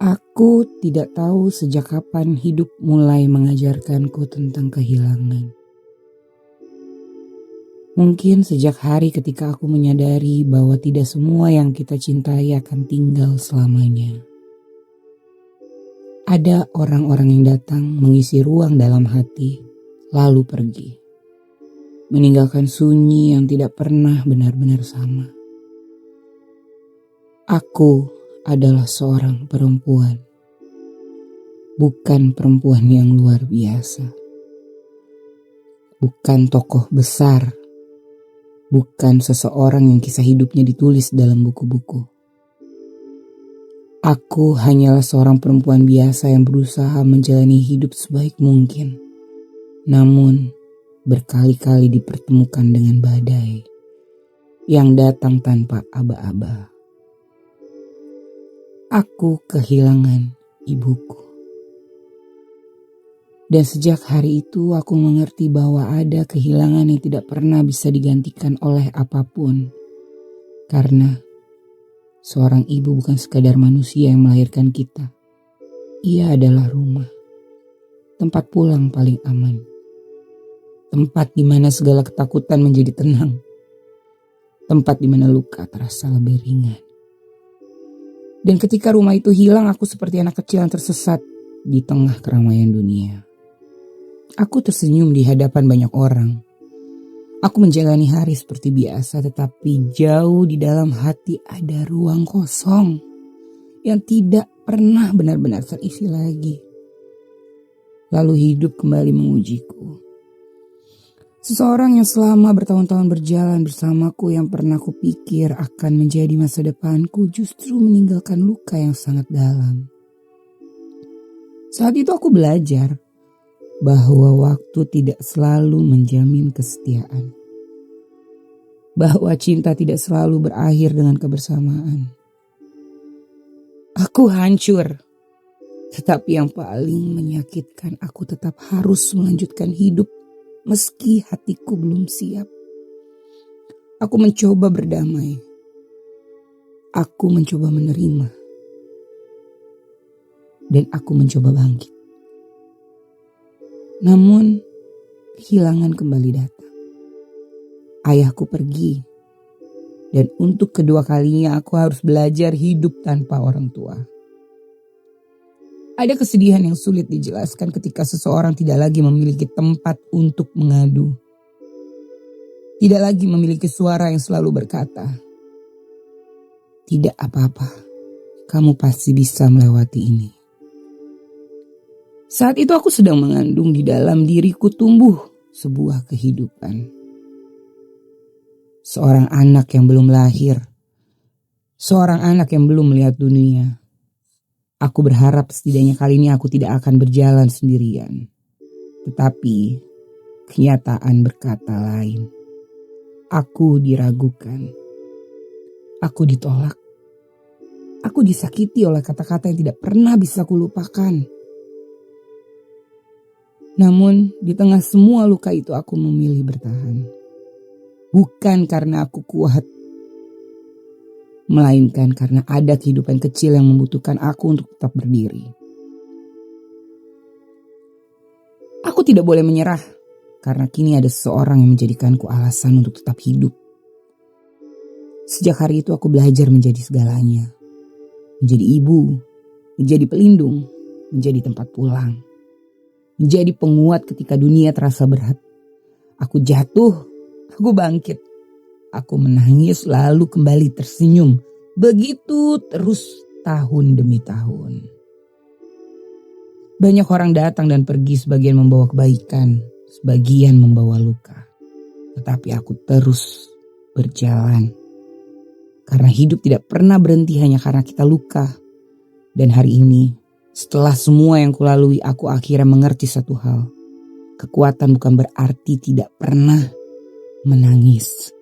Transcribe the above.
Aku tidak tahu sejak kapan hidup mulai mengajarkanku tentang kehilangan. Mungkin sejak hari ketika aku menyadari bahwa tidak semua yang kita cintai akan tinggal selamanya. Ada orang-orang yang datang mengisi ruang dalam hati, lalu pergi. Meninggalkan sunyi yang tidak pernah benar-benar sama. Aku adalah seorang perempuan. Bukan perempuan yang luar biasa. Bukan tokoh besar. Bukan seseorang yang kisah hidupnya ditulis dalam buku-buku. Aku hanyalah seorang perempuan biasa yang berusaha menjalani hidup sebaik mungkin. Namun, berkali-kali dipertemukan dengan badai yang datang tanpa aba-aba. Aku kehilangan ibuku. Dan sejak hari itu aku mengerti bahwa ada kehilangan yang tidak pernah bisa digantikan oleh apapun. Karena seorang ibu bukan sekadar manusia yang melahirkan kita. Ia adalah rumah. Tempat pulang paling aman. Tempat di mana segala ketakutan menjadi tenang. Tempat di mana luka terasa lebih ringan. Dan ketika rumah itu hilang, aku seperti anak kecil yang tersesat di tengah keramaian dunia. Aku tersenyum di hadapan banyak orang. Aku menjalani hari seperti biasa, tetapi jauh di dalam hati ada ruang kosong yang tidak pernah benar-benar terisi lagi. Lalu hidup kembali mengujiku. Seseorang yang selama bertahun-tahun berjalan bersamaku yang pernah kupikir akan menjadi masa depanku justru meninggalkan luka yang sangat dalam. Saat itu aku belajar bahwa waktu tidak selalu menjamin kesetiaan. Bahwa cinta tidak selalu berakhir dengan kebersamaan. Aku hancur. Tetapi yang paling menyakitkan, aku tetap harus melanjutkan hidup. Meski hatiku belum siap. Aku mencoba berdamai. Aku mencoba menerima. Dan aku mencoba bangkit. Namun, kehilangan kembali datang. Ayahku pergi. Dan untuk kedua kalinya aku harus belajar hidup tanpa orang tua. Ada kesedihan yang sulit dijelaskan ketika seseorang tidak lagi memiliki tempat untuk mengadu. Tidak lagi memiliki suara yang selalu berkata, "Tidak apa-apa, kamu pasti bisa melewati ini." Saat itu aku sedang mengandung di dalam diriku tumbuh sebuah kehidupan. Seorang anak yang belum lahir. Seorang anak yang belum melihat dunia. Aku berharap setidaknya kali ini aku tidak akan berjalan sendirian. Tetapi kenyataan berkata lain. Aku diragukan. Aku ditolak. Aku disakiti oleh kata-kata yang tidak pernah bisa kulupakan. Namun di tengah semua luka itu aku memilih bertahan. Bukan karena aku kuat. Melainkan karena ada kehidupan kecil yang membutuhkan aku untuk tetap berdiri. Aku tidak boleh menyerah, karena kini ada seseorang yang menjadikanku alasan untuk tetap hidup. Sejak hari itu aku belajar menjadi segalanya. Menjadi ibu, menjadi pelindung, menjadi tempat pulang. Menjadi penguat ketika dunia terasa berat. Aku jatuh, aku bangkit. Aku menangis lalu kembali tersenyum. Begitu terus tahun demi tahun. Banyak orang datang dan pergi, sebagian membawa kebaikan, sebagian membawa luka. Tetapi aku terus berjalan. Karena hidup tidak pernah berhenti hanya karena kita luka. Dan hari ini, setelah semua yang kulalui, aku akhirnya mengerti satu hal. Kekuatan bukan berarti tidak pernah menangis.